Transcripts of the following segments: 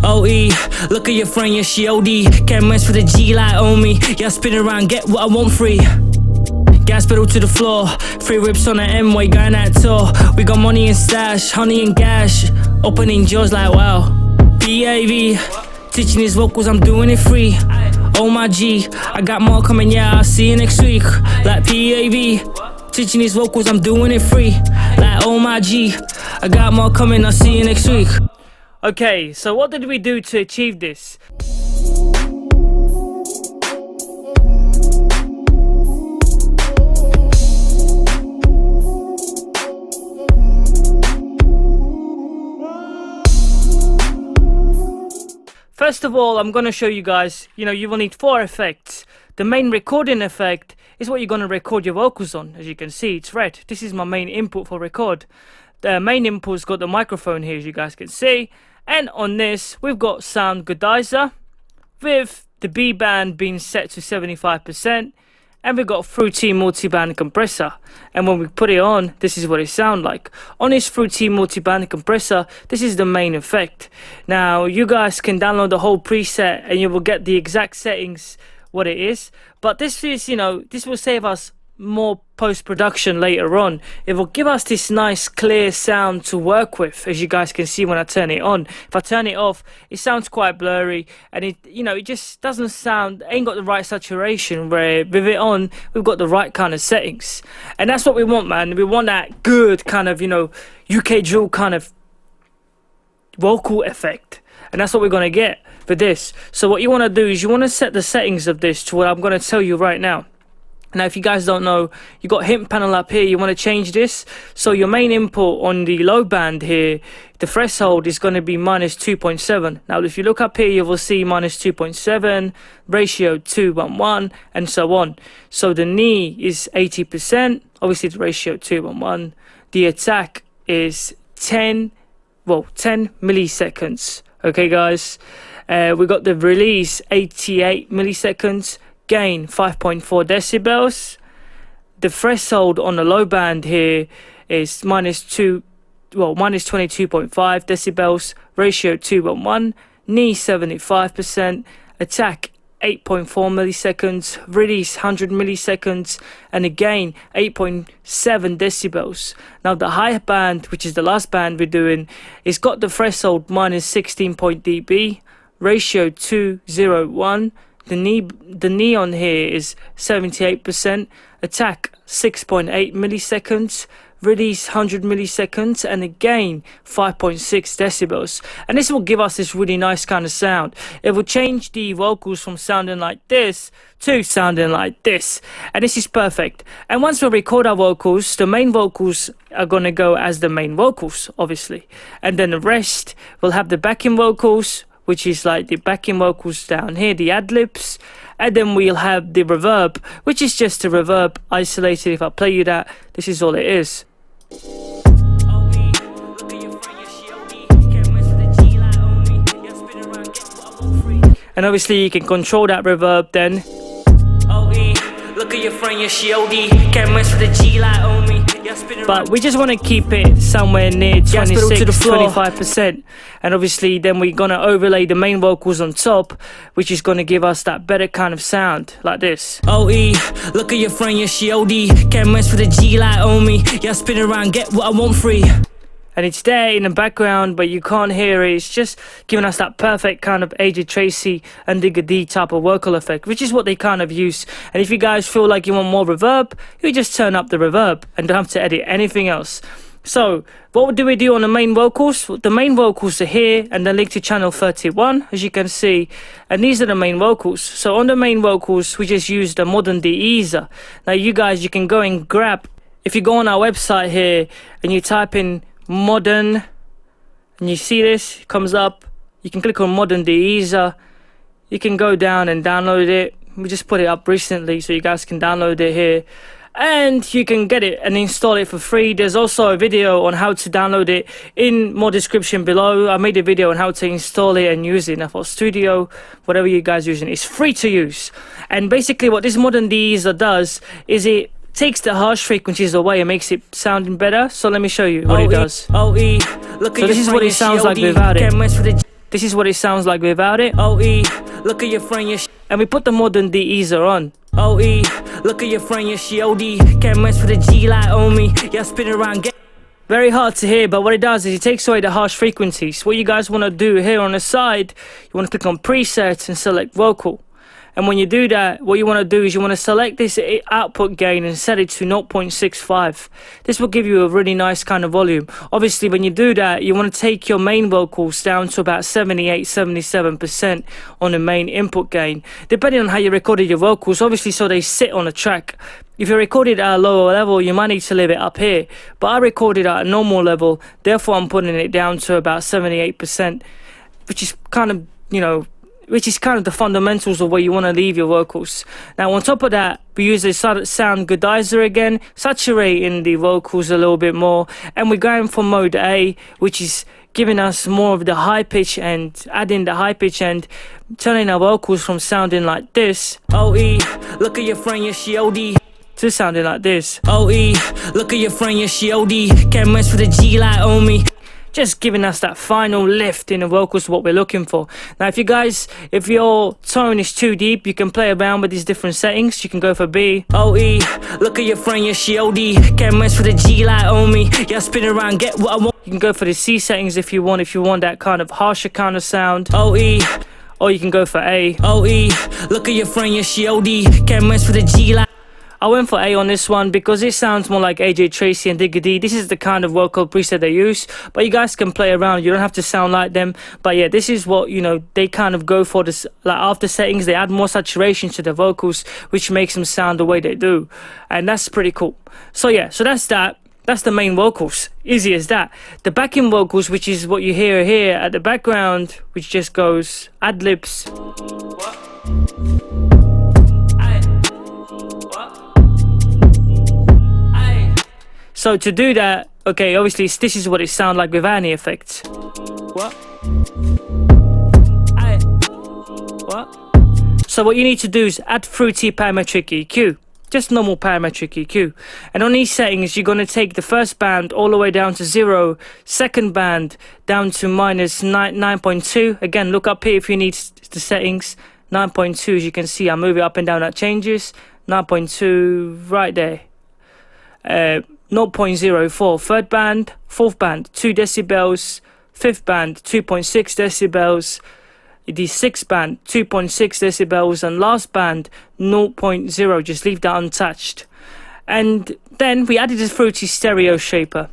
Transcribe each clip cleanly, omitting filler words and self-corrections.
OE, look at your friend, yeah, she OD. Can't mess with a G like on me. Yeah, spin around, get what I want free. Gas pedal to the floor, free rips on the M-way, going that tour. We got money and stash, honey and gash, opening jaws like wow. PAV, teaching these vocals, I'm doing it free. Oh my G, I got more coming, yeah, I'll see you next week. Like PAV, teaching these vocals, I'm doing it free. Like oh my G, I got more coming, I'll see you next week. Okay, so what did we do to achieve this? First of all, I'm going to show you guys, you will need 4 effects. The main recording effect is what you're going to record your vocals on. As you can see, it's red. This is my main input for record. The main input's got the microphone here, as you guys can see. And on this, we've got modern-de-ezzer with the B band being set to 75%. And we've got Fruity multi-band compressor, and when we put it on, this is what it sounds like. On this Fruity multi-band compressor, this is the main effect. Now you guys can download the whole preset and you will get the exact settings what it is, but this is, this will save us more post-production later on. It will give us this nice clear sound to work with, as you guys can see when I turn it on. If I turn it off, it sounds quite blurry, and it just doesn't sound, ain't got the right saturation, where with it on, we've got the right kind of settings. And that's what we want, man. We want that good kind of, UK drill kind of vocal effect. And that's what we're going to get for this. So what you want to do is you want to set the settings of this to what I'm going to tell you right now. Now, if you guys don't know, you got hint panel up here. You want to change this. So your main input on the low band here, the threshold is going to be -2.7. Now, if you look up here, you will see -2.7, ratio 2:1, and so on. So the knee is 80%. Obviously, the ratio 2:1. The attack is 10 milliseconds. Okay, guys. We got the release 88 milliseconds. Gain 5.4 decibels. The threshold on the low band here is -22.5 decibels. Ratio 2:1. Knee 75%. Attack 8.4 milliseconds. Release 100 milliseconds. And the gain 8.7 decibels. Now the high band, which is the last band we're doing, it's got the threshold -16 dB. Ratio 2:1. The knee on here is 78%, attack 6.8 milliseconds, release 100 milliseconds, and the gain 5.6 decibels. And this will give us this really nice kind of sound. It will change the vocals from sounding like this to sounding like this. And this is perfect. And once we record our vocals, the main vocals are going to go as the main vocals, obviously. And then the rest will have the backing vocals, which is like the backing vocals down here, the ad-libs, and then we'll have the reverb, which is just a reverb isolated. If I play you that, this is all it is. And obviously you can control that reverb then. Look at your friend, yeah, she OD. Can't mess with a G like on me. But we just want to keep it somewhere near 26-25%. And obviously then we're going to overlay the main vocals on top, which is going to give us that better kind of sound, like this. OE, look at your friend, yeah, she OD. Can't mess with a G like on me. Yeah, spin around, get what I want free. And it's there in the background, but you can't hear it. It's just giving us that perfect kind of AJ Tracey and Digga D type of vocal effect, which is what they kind of use. And if you guys feel like you want more reverb, you just turn up the reverb and don't have to edit anything else. So what do we do on the main vocals? The main vocals are here, and they're linked to channel 31, as you can see. And these are the main vocals. So on the main vocals, we just use the modern-de-ezzer. Now you guys, you can go and grab, if you go on our website here and you type in modern, and you see this, it comes up, you can click on modern-de-ezzer. You can go down and download it. We just put it up recently, so you guys can download it here, and you can get it and install it for free. There's also a video on how to download it in my description below. I made a video on how to install it and use it in FL Studio, whatever you guys using. It's free to use. And basically what this modern-de-ezzer does is it takes the harsh frequencies away and makes it sounding better. So let me show you what it does. So this is what it sounds like without it. This is what it sounds like without it. OE, look at your friend, your and we put the modern-de-ezzer on. OE, look at your friend, your shiodi. Can't mess with a G like Omi. Yeah, spin around, get. Very hard to hear, but what it does is it takes away the harsh frequencies. What you guys want to do here on the side, you want to click on presets and select vocal. And when you do that, what you want to do is you want to select this output gain and set it to 0.65. This will give you a really nice kind of volume. Obviously, when you do that, you want to take your main vocals down to about 78-77% on the main input gain, depending on how you recorded your vocals, obviously, so they sit on a track. If you recorded at a lower level, you might need to leave it up here. But I recorded at a normal level, therefore I'm putting it down to about 78%, which is kind of, the fundamentals of where you want to leave your vocals. Now, on top of that, we use the modern-de-ezzer again, saturating the vocals a little bit more. And we're going for mode A, which is giving us more of the high pitch and adding the high pitch and turning our vocals from sounding like this. OE, look at your friend, your shiodi. To sounding like this. OE, look at your friend, your shiodi. Can't mess with a G like Omi. Just giving us that final lift in the vocals, what we're looking for. Now, if your tone is too deep, you can play around with these different settings. You can go for B. OE, look at your friend, your shiodi. Can't mess with a G like Omi. Yeah, spin around, get what I want. You can go for the C settings if you want that kind of harsher kind of sound. OE, or you can go for A. OE, look at your friend, your shiodi. Can't mess with a G like. I went for A on this one because it sounds more like AJ Tracey and Digga D. This is the kind of vocal preset they use, but you guys can play around. You don't have to sound like them. But yeah, this is what, they kind of go for this. Like after settings, they add more saturation to the vocals, which makes them sound the way they do. And that's pretty cool. So yeah, so that's that. That's the main vocals. Easy as that. The backing vocals, which is what you hear here at the background, which just goes ad-libs. So to do that, okay, obviously this is what it sounds like without any effects. So what you need to do is add fruity parametric EQ. Just normal parametric EQ. And on these settings, you're going to take the first band all the way down to 0, second band down to minus 9.2. Again, look up here if you need the settings. 9.2, as you can see, I move it up and down, that changes. 9.2 right there. 0.04, third band, fourth band, 2 decibels, fifth band, 2.6 decibels, the sixth band, 2.6 decibels, and last band, 0.0, just leave that untouched. And then we added this fruity stereo shaper.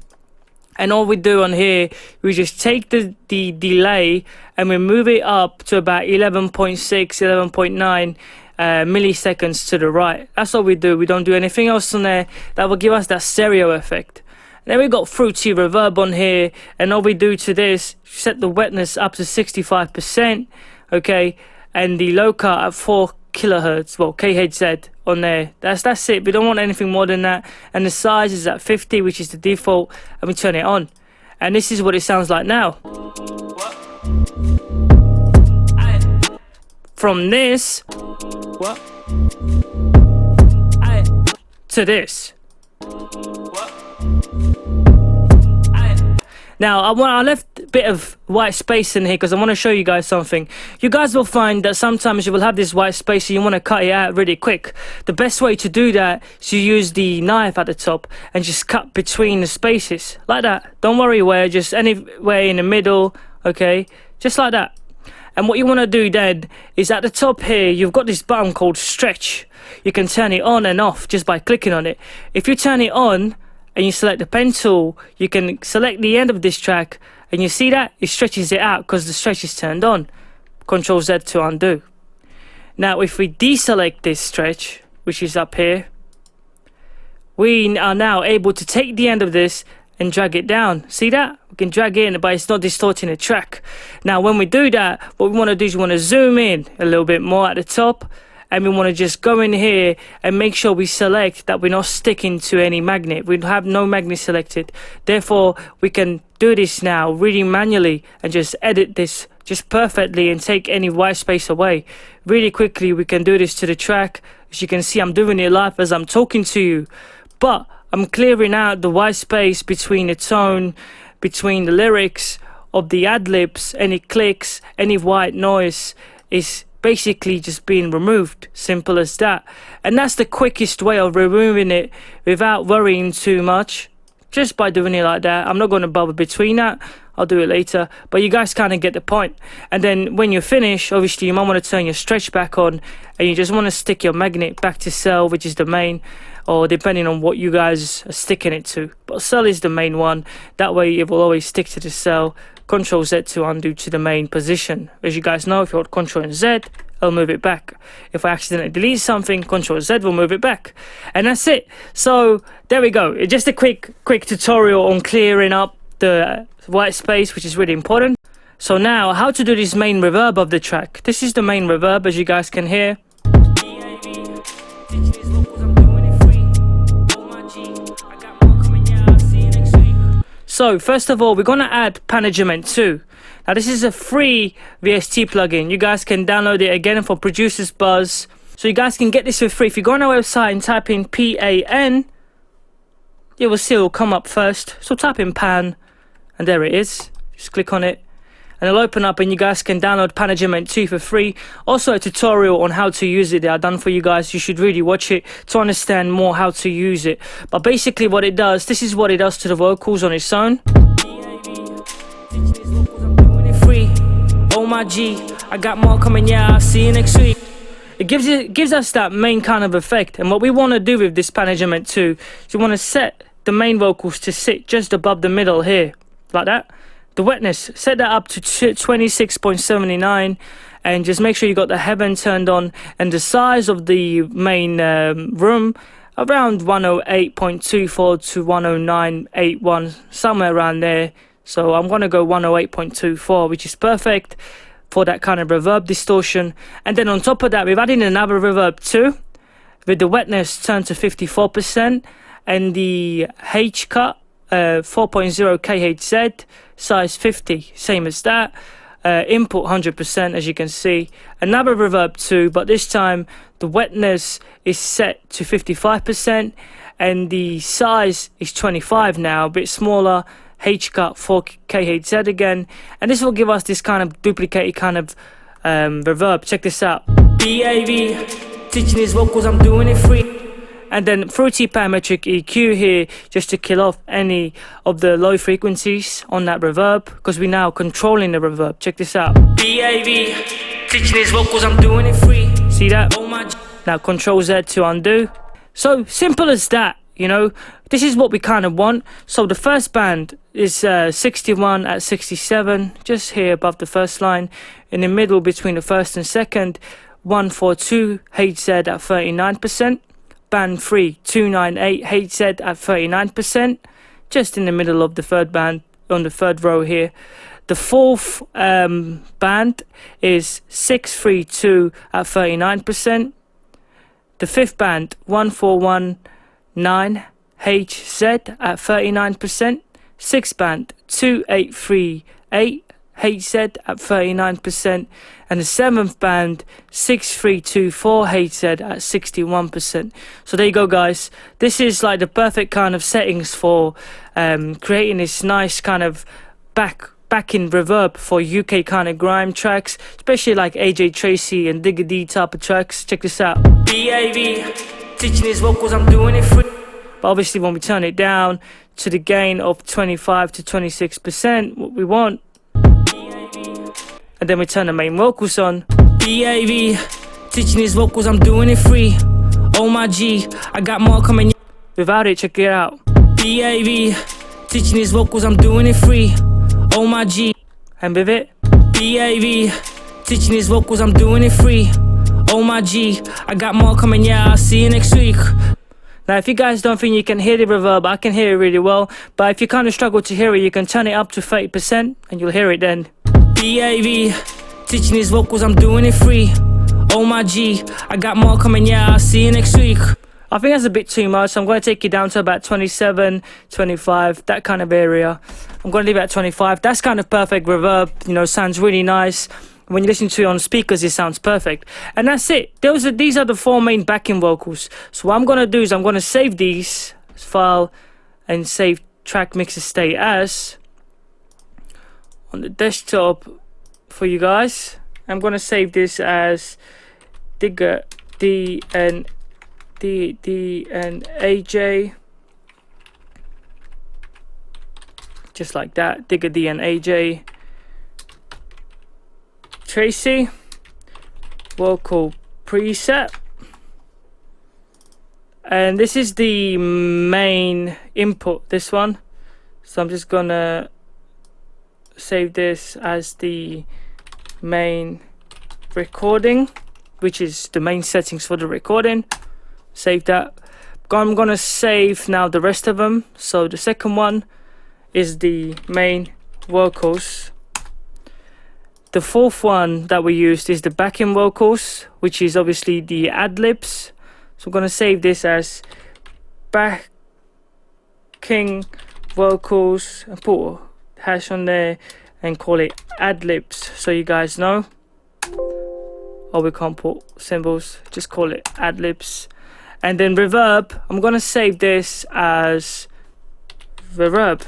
And all we do on here, we just take the delay and we move it up to about 11.6, 11.9 milliseconds to the right. That's all we do. We don't do anything else on there that will give us that stereo effect. And then we got fruity reverb on here, and all we do to this, set the wetness up to 65%, okay, and the low cut at 4 kilohertz, well, kHz on there. That's it. We don't want anything more than that. And the size is at 50, which is the default, and we turn it on. And this is what it sounds like now. From this to this. Now, I left a bit of white space in here because I want to show you guys something. You guys will find that sometimes you will have this white space and you want to cut it out really quick. The best way to do that is you use the knife at the top and just cut between the spaces. Like that. Don't worry where, just anywhere in the middle, okay? Just like that. And what you want to do then is at the top here, you've got this button called stretch. You can turn it on and off just by clicking on it. If you turn it on and you select the pen tool, you can select the end of this track, and you see that it stretches it out because the stretch is turned on. Control Z to undo. Now if we deselect this stretch, which is up here, we are now able to take the end of this and drag it down. See that? We can drag in, but it's not distorting the track. Now when we do that, what we want to do is we want to zoom in a little bit more at the top, and we want to just go in here and make sure we select that we're not sticking to any magnet. We have no magnet selected. Therefore, we can do this now really manually and just edit this just perfectly and take any white space away. Really quickly, we can do this to the track. As you can see, I'm doing it live as I'm talking to you. But I'm clearing out the white space between the tone, between the lyrics, of the ad-libs, any clicks, any white noise is basically just being removed. Simple as that. And that's the quickest way of removing it without worrying too much, just by doing it like that. I'm not going to bother between that, I'll do it later, but you guys kind of get the point. And then when you're finished, obviously you might want to turn your stretch back on, and you just want to stick your magnet back to cell, which is the main, or depending on what you guys are sticking it to, but cell is the main one. That way it will always stick to the cell. Control Z to undo to the main position. As you guys know, if you hold Control and Z, it'll move it back. If I accidentally delete something, Control Z will move it back. And that's it. So there we go. It's just a quick tutorial on clearing up the white space, which is really important. So now, how to do this main reverb of the track. This is the main reverb, as you guys can hear. So first of all, we're gonna add Panagement 2. Now this is a free VST plugin. You guys can download it again for Producer's Buzz. So you guys can get this for free. If you go on our website and type in PAN, you will see it will come up first. So type in Pan, and there it is. Just click on it, and it'll open up, and you guys can download Panagement 2 for free. Also a tutorial on how to use it that I've done for you guys. You should really watch it to understand more how to use it. But basically what it does, this is what it does to the vocals on its own. Free, oh my G, I got more coming, yeah, I'll see you next week. It gives us that main kind of effect. And what we want to do with this Panagement 2 is we want to set the main vocals to sit just above the middle here, like that. The wetness, set that up to 26.79, and just make sure you got the heaven turned on, and the size of the main room around 108.24 to 109.81, somewhere around there. So I'm gonna go 108.24, which is perfect for that kind of reverb distortion. And then on top of that, we've added another reverb too, with the wetness turned to 54%, and the H cut 4.0 kHz, size 50, same as that. Input 100%, as you can see. Another reverb too, but this time the wetness is set to 55%, and the size is 25 now, a bit smaller. H cut 4 kHz again, and this will give us this kind of duplicated kind of reverb. Check this out. BAV, teaching these vocals, I'm doing it free. And then fruity parametric EQ here, just to kill off any of the low frequencies on that reverb, because we're now controlling the reverb. Check this out. BAV, teaching these vocals, I'm doing it free. See that? Oh my. Now Control Z to undo. So simple as that, you know. This is what we kind of want. So the first band is 61 at 67, just here above the first line. In the middle between the first and second, 142 HZ at 39%. Band 3, 298 HZ at 39%, just in the middle of the third band, on the third row here. The fourth band is 632 at 39%. The fifth band, 1419 HZ at 39%. Sixth band, 2838 HZ at 39%, and the seventh band 6324 HZ at 61%. So there you go, guys. This is like the perfect kind of settings for creating this nice kind of backing reverb for UK kind of grime tracks, especially like AJ Tracey and Digga D type of tracks. Check this out. BAV, teaching his vocals, I'm doing it free. But obviously when we turn it down to the gain of 25 to 26%, what we want, and then we turn the main vocals on. BAV, teaching these vocals, I'm doing it free. Oh my G, I got more coming. Without it, check it out. BAV, teaching these vocals, I'm doing it free. Oh my G, and with it. BAV, teaching these vocals, I'm doing it free. Oh my G, I got more coming, yeah, I'll see you next week. Now if you guys don't think you can hear the reverb, I can hear it really well, but if you kind of struggle to hear it, you can turn it up to 30% and you'll hear it then. BAV, teaching these vocals, I'm doing it free. Oh my G, I got more coming, yeah, I'll see you next week. I think that's a bit too much, so I'm going to take it down to about 27, 25, that kind of area. I'm going to leave it at 25. That's kind of perfect reverb, you know, sounds really nice. When you listen to it on speakers, it sounds perfect. And that's it. These are the four main backing vocals. So what I'm going to do is I'm going to save these file and save track mixer state as on the desktop for you guys. I'm gonna save this as Digga D and AJ, just like that. Digga D and AJ Tracey vocal preset, and this is the main input, this one. So I'm just gonna save this as the main recording, which is the main settings for the recording. Save that. I'm gonna save now the rest of them. So the second one is the main vocals. The fourth one that we used is the backing vocals, which is obviously the ad-libs. So I'm gonna save this as backing vocals and put a hash on there and call it ad-libs, so you guys know. Or we can't put symbols, just call it ad-libs. And then reverb, I'm gonna save this as reverb.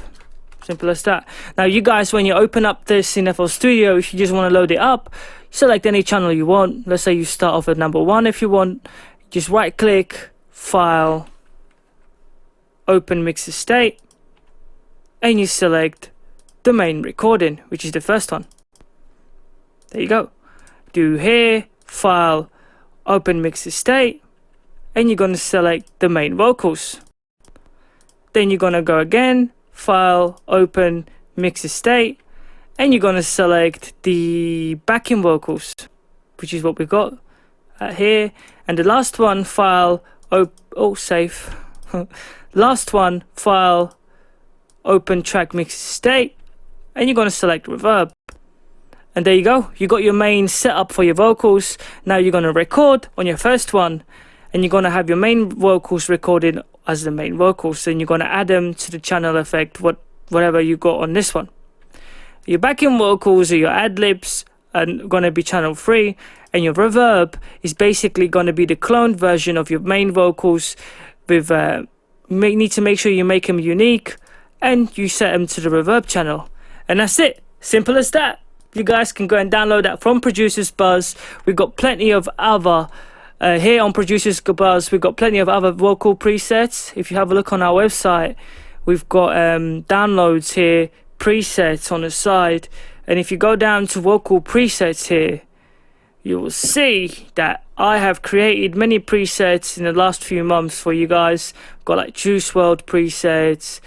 Simple as that. Now you guys, when you open up this in FL Studio, if you just want to load it up, select any channel you want. Let's say you start off at number 1 if you want. Just right click, file, open mix estate, and you select the main recording, which is the first one. There you go. Do here, file, open mix estate, and you're going to select the main vocals. Then you're going to go again, file, open mix estate, and you're going to select the backing vocals, which is what we got here. And the last one, file, save. Last one, file, open track mix estate, and you're going to select reverb. And there you go, you got your main setup for your vocals. Now you're going to record on your first one, and you're going to have your main vocals recorded as the main vocals, and you're going to add them to the channel effect, whatever you got on this one. Your backing vocals or your ad-libs are going to be channel 3, and your reverb is basically going to be the cloned version of your main vocals. With need to make sure you make them unique, and you set them to the reverb channel, and that's it. Simple as that. You guys can go and download that from Producers Buzz. We've got plenty of other here on Producers Buzz. We've got plenty of other vocal presets. If you have a look on our website, we've got downloads here, presets on the side, and if you go down to vocal presets here, you will see that I have created many presets in the last few months for you guys. Got like Juice WRLD presets,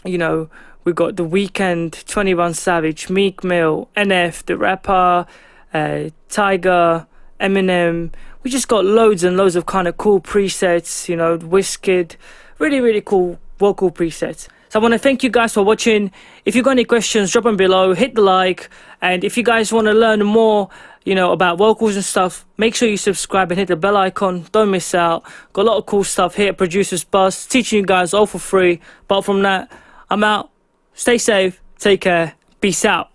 you know, we've got The Weeknd, 21 Savage, Meek Mill, NF, the rapper, Tiger, Eminem. We just got loads and loads of kind of cool presets, you know, Wizkid, really cool vocal presets. So I want to thank you guys for watching. If you've got any questions, drop them below, hit the like, and if you guys want to learn more, you know, about vocals and stuff, make sure you subscribe and hit the bell icon. Don't miss out. Got a lot of cool stuff here at Producers Buzz, teaching you guys all for free. Apart from that, I'm out. Stay safe, take care, peace out.